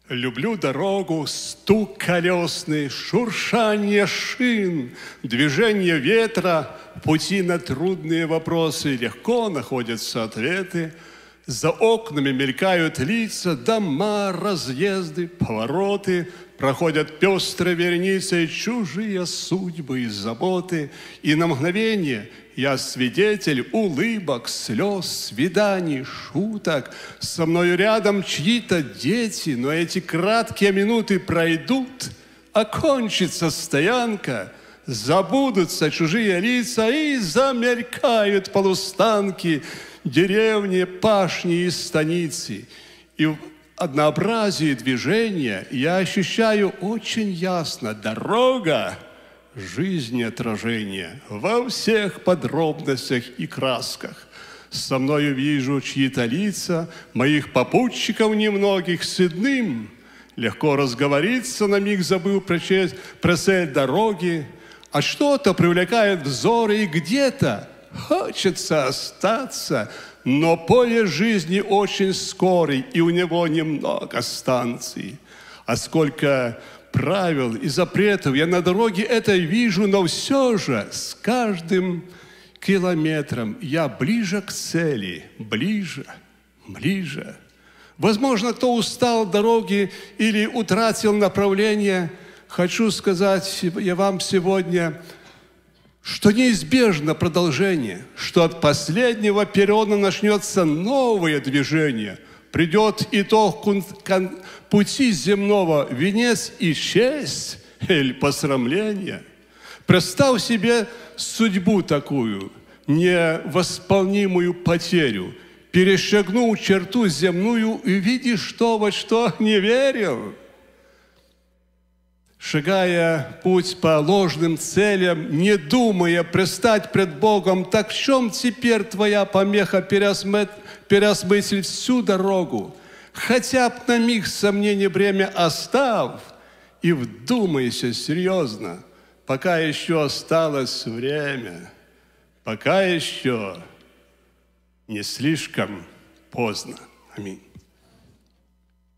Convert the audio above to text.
Люблю дорогу, стук колесный, шуршание шин, движение ветра, в пути на трудные вопросы легко находятся ответы. За окнами мелькают лица, дома, разъезды, повороты, проходят пестрой вереницей чужие судьбы и заботы. И на мгновение я свидетель улыбок, слез, свиданий, шуток. Со мною рядом чьи-то дети, но эти краткие минуты пройдут, окончится стоянка, забудутся чужие лица и замелькают полустанки, деревни, пашни и станицы. И в однообразии движения я ощущаю очень ясно: дорога – жизни отражение во всех подробностях и красках. Со мною вижу чьи-то лица, моих попутчиков немногих, с одним легко разговориться, на миг забыл про цель дороги, а что-то привлекает взоры, и где-то хочется остаться, но поезд жизни очень скорый, и у него немного станций. А сколько правил и запретов я на дороге этой вижу, но все же с каждым километром я ближе к цели, ближе, ближе. Возможно, кто устал от дороги или утратил направление, хочу сказать я вам сегодня, что неизбежно продолжение, что от последнего перрона начнется новое движение, придет итог пути земного, венец и честь или посрамление. Представь себе судьбу такую, невосполнимую потерю, перешагнул черту земную и видишь то, во что не верил. Шагая путь по ложным целям, не думая предстать пред Богом, так в чем теперь твоя помеха переосмыслить всю дорогу? Хотя б на миг сомнений бремя оставь и вдумайся серьезно, пока еще осталось время, пока еще не слишком поздно. Аминь.